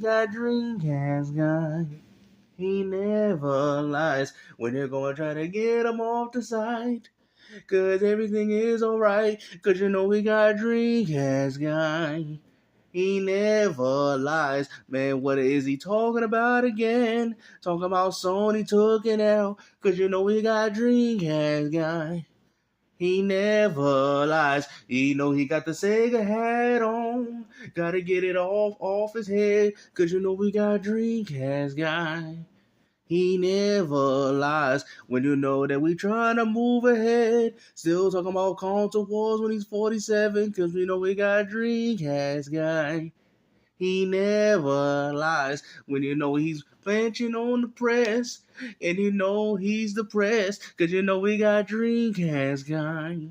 got Dreamcast guy. He never lies when they're gonna try to get him off the site. Cause everything is alright. Cause you know we got Dreamcast guy. He never lies. Man, what is he talking about again? Talking about Sony took it out. Cause you know we got Dreamcast guy. He never lies. You know he got the Sega hat on. Gotta get it off his head. Cause you know we got Dreamcast guy. He never lies when you know that we trying to move ahead. Still talking about console wars when he's 47. Cause we know we got Dreamcast guy. He never lies when you know he's benching on the press. And you know he's depressed. Cause you know we got Dreamcast guy.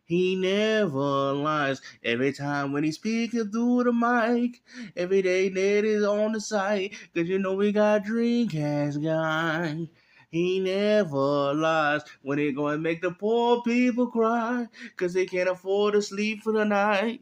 He never lies. Every time when he's speaking through the mic, every day net is on the site. Cause you know we got Dreamcast guy. He never lies when he gonna make the poor people cry. Cause they can't afford to sleep for the night.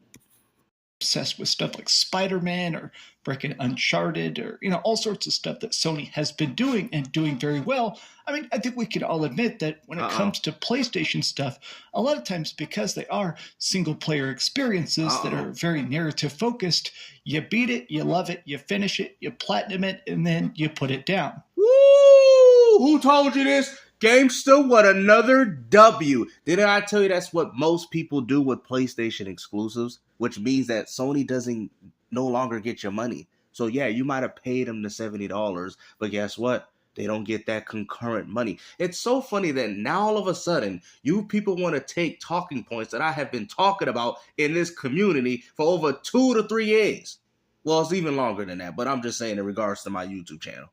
Obsessed with stuff like Spider-Man or freaking Uncharted or, all sorts of stuff that Sony has been doing and doing very well. I mean, I think we can all admit that when it comes to PlayStation stuff, a lot of times because they are single-player experiences that are very narrative-focused, you beat it, you love it, you finish it, you platinum it, and then you put it down. Woo! Who told you this? GameStop, what another W. Didn't I tell you that's what most people do with PlayStation exclusives? Which means that Sony doesn't no longer get your money. So yeah, you might have paid them the $70, but guess what? They don't get that concurrent money. It's so funny that now all of a sudden, you people want to take talking points that I have been talking about in this community for over 2 to 3 years. Well, it's even longer than that, but I'm just saying in regards to my YouTube channel.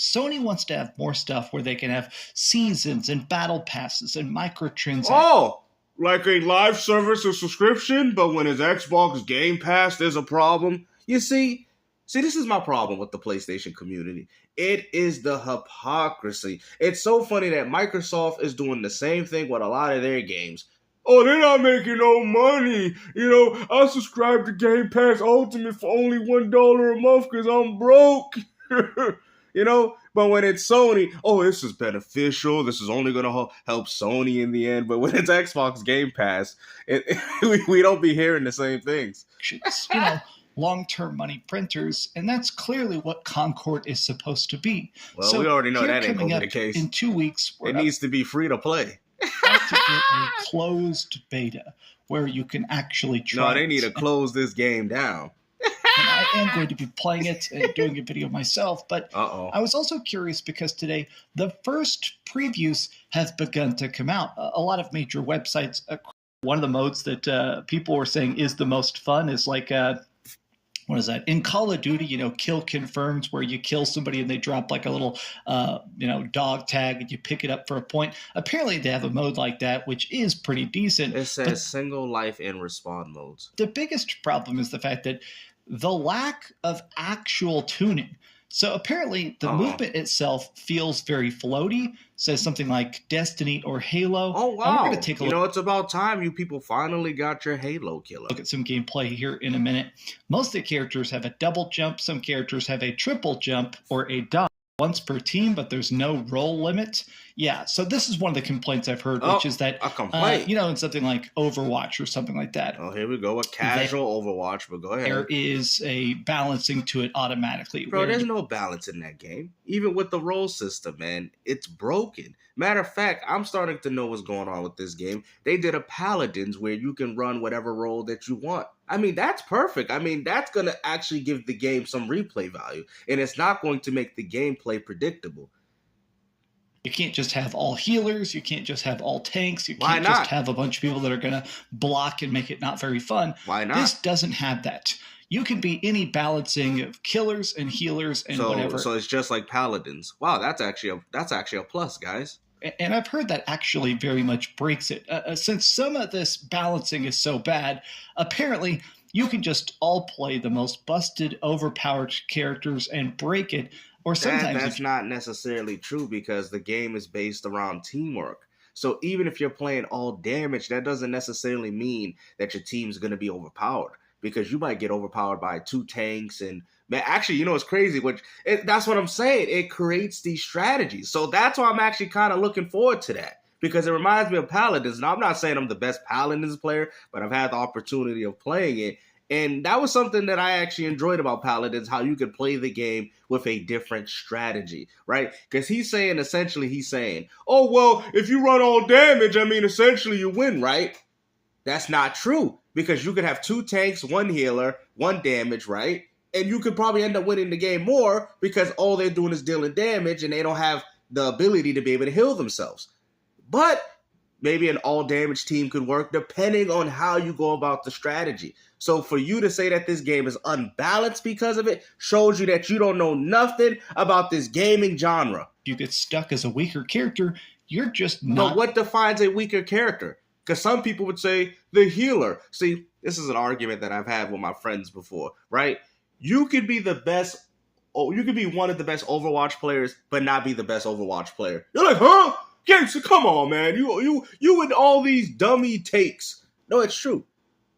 Sony wants to have more stuff where they can have seasons and battle passes and microtransactions. Oh, like a live service or subscription, but when it's Xbox Game Pass, there's a problem. You see, this is my problem with the PlayStation community. It is the hypocrisy. It's so funny that Microsoft is doing the same thing with a lot of their games. Oh, they're not making no money. I subscribe to Game Pass Ultimate for only $1 a month because I'm broke. But when it's Sony, this is beneficial. This is only going to help Sony in the end. But when it's Xbox Game Pass, we don't be hearing the same things. Long-term money printers, and that's clearly what Concord is supposed to be. Well, so we already know that ain't going to be the case. In 2 weeks, it needs to be free to play. To get a closed beta where you can actually try. No, they need to close this game down. And I am going to be playing it and doing a video myself, but I was also curious because today the first previews have begun to come out. A lot of major websites, one of the modes that people were saying is the most fun is like what is that? In Call of Duty, kill confirmed, where you kill somebody and they drop like a little, dog tag and you pick it up for a point. Apparently they have a mode like that, which is pretty decent. It says single life and respawn modes. The biggest problem is the fact that the lack of actual tuning. So apparently the movement itself feels very floaty, says something like Destiny or Halo. Oh, wow. We're gonna take a look. It's about time you people finally got your Halo killer. Look at some gameplay here in a minute. Most of the characters have a double jump. Some characters have a triple jump or a dodge. Once per team, but there's no roll limit. Yeah, so this is one of the complaints I've heard, which is that, a complaint. In something like Overwatch or something like that. Oh, here we go, a casual Overwatch, but go ahead. There is a balancing to it automatically. Bro, there's no balance in that game. Even with the roll system, man, it's broken. Matter of fact, I'm starting to know what's going on with this game. They did a Paladins where you can run whatever role that you want. I mean, that's perfect. I mean, that's going to actually give the game some replay value. And it's not going to make the gameplay predictable. You can't just have all healers. You can't just have all tanks. You can't just have a bunch of people that are going to block and make it not very fun. Why not? This doesn't have that. You can be any balancing of killers and healers and whatever. So it's just like Paladins. Wow, that's actually a plus, guys. And I've heard that actually very much breaks it. Since some of this balancing is so bad, apparently you can just all play the most busted, overpowered characters and break it. Or sometimes that's not necessarily true because the game is based around teamwork. So even if you're playing all damage, that doesn't necessarily mean that your team's going to be overpowered. because you might get overpowered by 2 tanks. And man, actually, you know, it's crazy. That's what I'm saying. It creates these strategies. So that's why I'm actually kind of looking forward to that, because it reminds me of Paladins. Now, I'm not saying I'm the best Paladins player, but I've had the opportunity of playing it. And that was something that I actually enjoyed about Paladins, how you could play the game with a different strategy, right? Because he's saying, oh, well, if you run all damage, I mean, essentially you win, right? That's not true, because you could have 2 tanks, 1 healer, 1 damage, right? And you could probably end up winning the game more because all they're doing is dealing damage and they don't have the ability to be able to heal themselves. But maybe an all-damage team could work depending on how you go about the strategy. So for you to say that this game is unbalanced because of it shows you that you don't know nothing about this gaming genre. You get stuck as a weaker character, you're just not... But what defines a weaker character? Because some people would say the healer. See, this is an argument that I've had with my friends before, right? You could be the best... Oh, you could be one of the best Overwatch players, but not be the best Overwatch player. You're like, huh? Gangster, come on, man. You with all these dummy takes. No, it's true.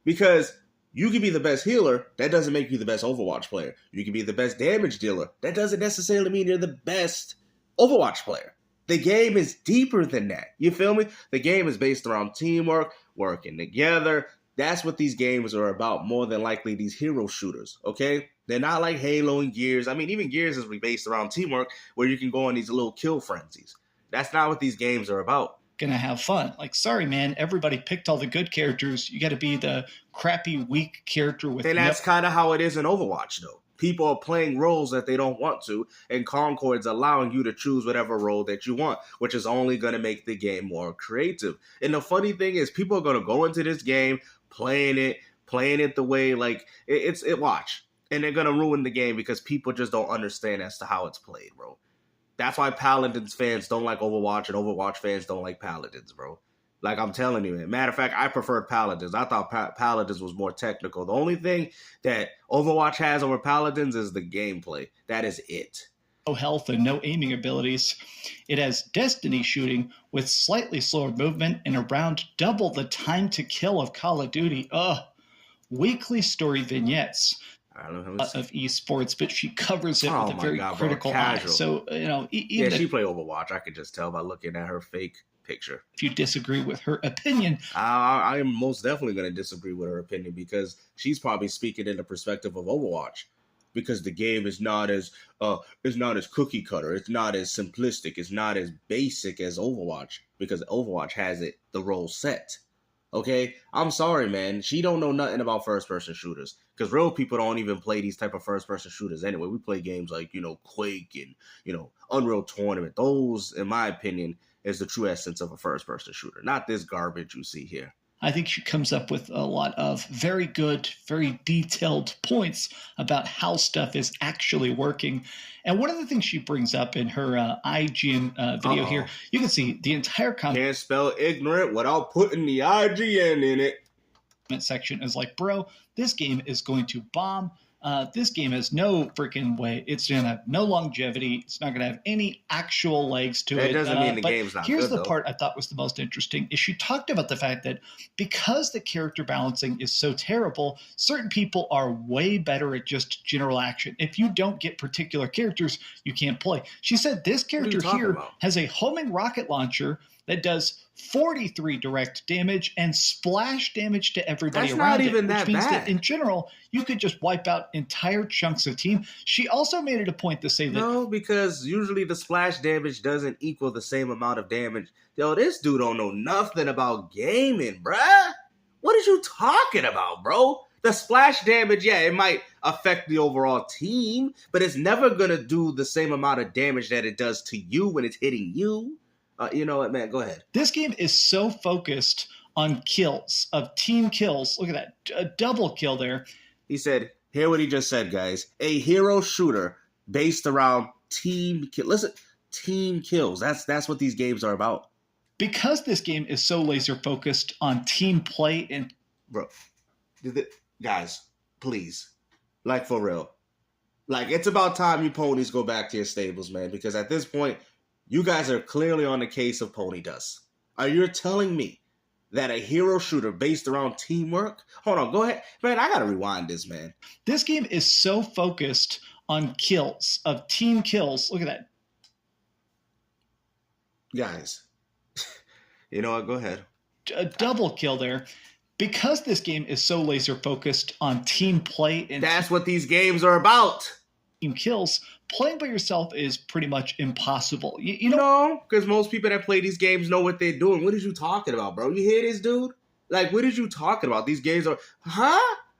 Because you can be the best healer. That doesn't make you the best Overwatch player. You can be the best damage dealer. That doesn't necessarily mean you're the best Overwatch player. The game is deeper than that. You feel me? The game is based around teamwork, working together. That's what these games are about, more than likely these hero shooters, okay? They're not like Halo and Gears. I mean, even Gears is based around teamwork, where you can go on these little kill frenzies. That's not what these games are about. Gonna have fun. Like, sorry, man, everybody picked all the good characters. You got to be the crappy, weak character with... And that's kind of how it is in Overwatch, though. People are playing roles that they don't want to, and Concord's allowing you to choose whatever role that you want, which is only going to make the game more creative. And the funny thing is, people are going to go into this game playing it the way, like, watch. And they're going to ruin the game because people just don't understand as to how it's played, bro. That's why Paladins fans don't like Overwatch, and Overwatch fans don't like Paladins, bro. Like, I'm telling you, man. Matter of fact, I preferred Paladins. I thought Paladins was more technical. The only thing that Overwatch has over Paladins is the gameplay. That is it. No health and no aiming abilities. It has Destiny shooting with slightly slower movement and around double the time to kill of Call of Duty. Weekly story vignettes of esports, but she covers it with a very critical eye. So, you know, even she play Overwatch. I could just tell by looking at her fake picture. If you disagree with her opinion, I am most definitely going to disagree with her opinion, because she's probably speaking in the perspective of Overwatch, because the game is not as cookie cutter, it's not as simplistic, it's not as basic as Overwatch, because Overwatch has the role set. Okay, I'm sorry, man. She don't know nothing about first-person shooters, because real people don't even play these type of first-person shooters anyway. We play games like, you know, Quake and, you know, Unreal Tournament. Those, in my opinion, is the true essence of a first-person shooter, not this garbage you see here. I think she comes up with a lot of very good, very detailed points about how stuff is actually working. And one of the things she brings up in her IGN video here, you can see the entire comment. Can't spell ignorant without putting the IGN in it. Section is like, bro, this game is going to bomb. This game has no freaking way. It's going to have no longevity. It's not going to have any actual legs to it. That doesn't mean the game's not good, here's the part I thought was the most interesting, is she talked about the fact that because the character balancing is so terrible, certain people are way better at just general action. If you don't get particular characters, you can't play. She said this character here has a homing rocket launcher that does 43 direct damage and splash damage to everybody around it, which means that in general, you could just wipe out entire chunks of team. She also made it a point to say that... No, because usually the splash damage doesn't equal the same amount of damage. Yo, this dude don't know nothing about gaming, bruh. What are you talking about, bro? The splash damage, yeah, it might affect the overall team, but it's never going to do the same amount of damage that it does to you when it's hitting you. You know what, man? Go ahead. This game is so focused on kills, of team kills. Look at that. A double kill there. He said, hear what he just said, guys. A hero shooter based around team kills. Listen, team kills. That's what these games are about. Because this game is so laser focused on team play and... Bro, guys, please. Like, for real. Like, it's about time you ponies go back to your stables, man. Because at this point... You guys are clearly on the case of pony dust. You're telling me that a hero shooter based around teamwork. Hold on, go ahead. Man, I gotta rewind this, man. This game is so focused on kills, of team kills. Look at that. Guys, you know what? Go ahead. A double kill there. Because this game is so laser focused on team play and that's what these games are about. Team kills, playing by yourself is pretty much impossible. You know, because most people that play these games know what they're doing. What are you talking about, bro? You hear this dude? Like, what are you talking about? These games are,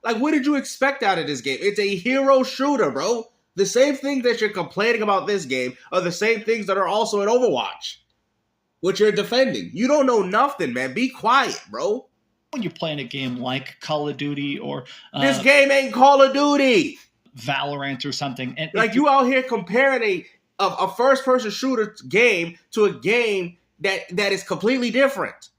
Like, what did you expect out of this game? It's a hero shooter, bro. The same things that you're complaining about this game are the same things that are also in Overwatch, which you're defending. You don't know nothing, man. Be quiet, bro. When you're playing a game like Call of Duty or this game ain't Call of Duty, Valorant or something, and like you out here comparing a first-person shooter game to a game that is completely different.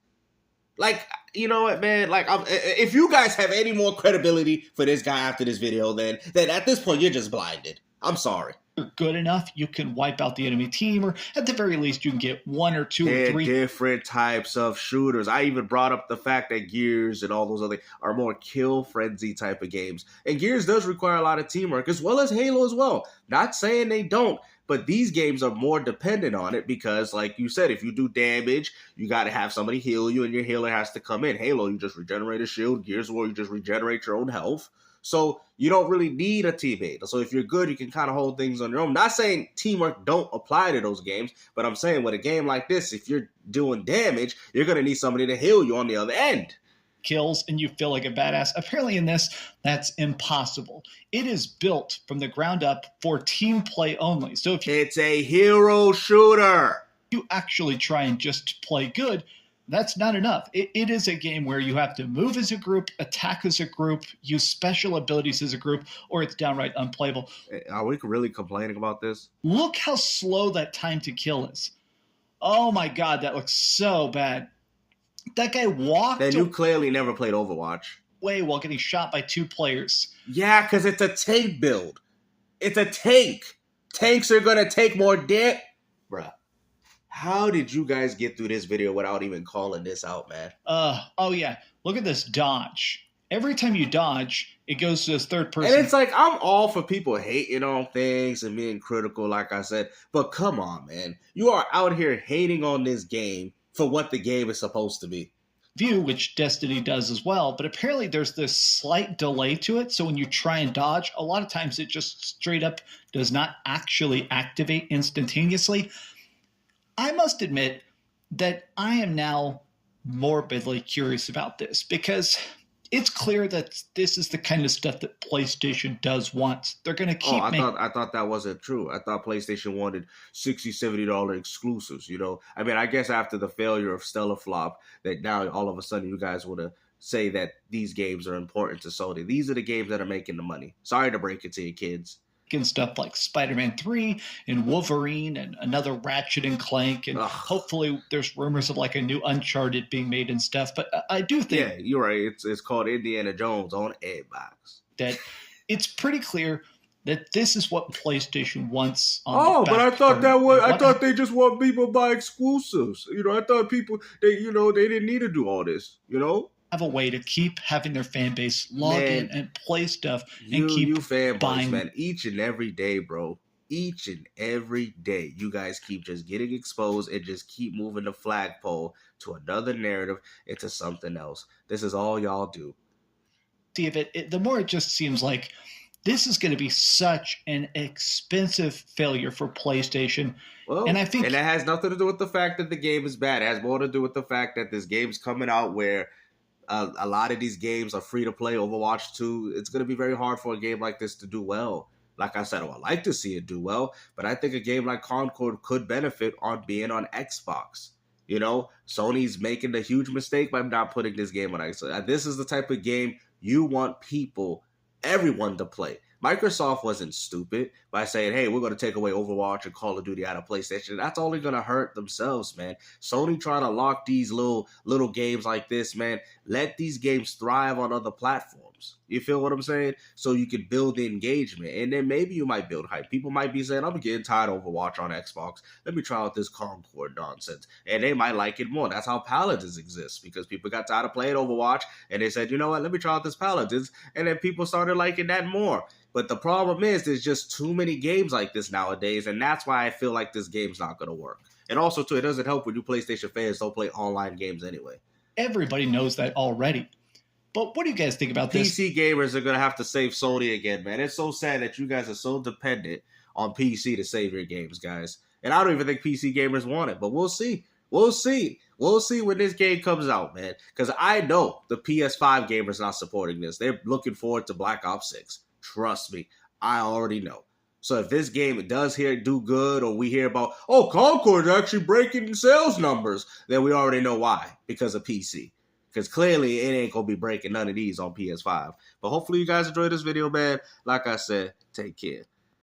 Like, you know what, man? Like, if you guys have any more credibility for this guy after this video, then at this point you're just blinded. I'm sorry. You're good enough, you can wipe out the enemy team, or at the very least, you can get 1 or 2 or 3 different types of shooters. I even brought up the fact that Gears and all those other are more kill frenzy type of games, and Gears does require a lot of teamwork as well as Halo as well. Not saying they don't, but these games are more dependent on it because, like you said, if you do damage, you got to have somebody heal you, and your healer has to come in. Halo, you just regenerate a shield. Gears of War, you just regenerate your own health. So you don't really need a teammate. So if you're good, you can kind of hold things on your own. Not saying teamwork don't apply to those games, but I'm saying with a game like this, if you're doing damage, you're going to need somebody to heal you on the other end. Kills and you feel like a badass. Apparently in this, that's impossible. It is built from the ground up for team play only. So if it's a hero shooter, you actually try and just play good, that's not enough. It is a game where you have to move as a group, attack as a group, use special abilities as a group, or it's downright unplayable. Are we really complaining about this? Look how slow that time to kill is. Oh my God, that looks so bad. That guy walked. Then you clearly never played Overwatch. Way while getting shot by 2 players. Yeah, because it's a tank build. It's a tank. Tanks are going to take more damage. Bruh. How did you guys get through this video without even calling this out, man? Oh yeah. Look at this dodge. Every time you dodge, it goes to this third person. And it's like, I'm all for people hating on things and being critical, like I said. But come on, man. You are out here hating on this game for what the game is supposed to be. View, which Destiny does as well, but apparently there's this slight delay to it. So when you try and dodge, a lot of times it just straight up does not actually activate instantaneously. I must admit that I am now morbidly curious about this because it's clear that this is the kind of stuff that PlayStation does want. They're going to keep I thought that wasn't true. I thought PlayStation wanted $60, $70 exclusives, you know? I mean, I guess after the failure of Stellar Flop, that now all of a sudden you guys want to say that these games are important to Sony. These are the games that are making the money. Sorry to break it to you, kids. And stuff like Spider-Man 3 and Wolverine and another Ratchet and Clank, and hopefully there's rumors of like a new Uncharted being made and stuff. But I do think, yeah, you're right. It's called Indiana Jones on Xbox. That it's pretty clear that this is what PlayStation wants. But I thought I thought they just want people to buy exclusives. You know, I thought people they didn't need to do all this. You know. Have a way to keep having their fan base log in and play stuff and keep fanboys, buying. Man, each and every day, bro. Each and every day, you guys keep just getting exposed and just keep moving the flagpole to another narrative, into something else. This is all y'all do. See, if the more it just seems like this is going to be such an expensive failure for PlayStation. Well, and that has nothing to do with the fact that the game is bad. It has more to do with the fact that this game's coming out where a lot of these games are free to play. Overwatch 2, it's going to be very hard for a game like this to do well. Like I said, I would like to see it do well, but I think a game like Concord could benefit on being on Xbox. You know, Sony's making a huge mistake by not putting this game on Xbox. This is the type of game you want everyone to play. Microsoft wasn't stupid by saying, hey, we're going to take away Overwatch and Call of Duty out of PlayStation. That's only going to hurt themselves, man. Sony trying to lock these little games like this, man. Let these games thrive on other platforms. You feel what I'm saying? So you can build the engagement, and then maybe you might build hype. People might be saying, I'm getting tired of Overwatch on Xbox. Let me try out this Concord nonsense. And they might like it more. That's how Paladins exist, because people got tired of playing Overwatch, and they said, you know what, let me try out this Paladins. And then people started liking that more. But the problem is there's just too many games like this nowadays, and that's why I feel like this game's not going to work. And also, too, it doesn't help when you PlayStation fans don't play online games anyway. Everybody knows that already. But what do you guys think about this? PC gamers are going to have to save Sony again, man. It's so sad that you guys are so dependent on PC to save your games, guys. And I don't even think PC gamers want it, but we'll see. We'll see. We'll see when this game comes out, man. Because I know the PS5 gamers not supporting this. They're looking forward to Black Ops 6. Trust me. I already know. So if this game does do good, or we hear about, oh, Concord's actually breaking sales numbers, then we already know why. Because of PC. Because clearly it ain't going to be breaking none of these on PS5. But hopefully you guys enjoyed this video, man. Like I said, take care.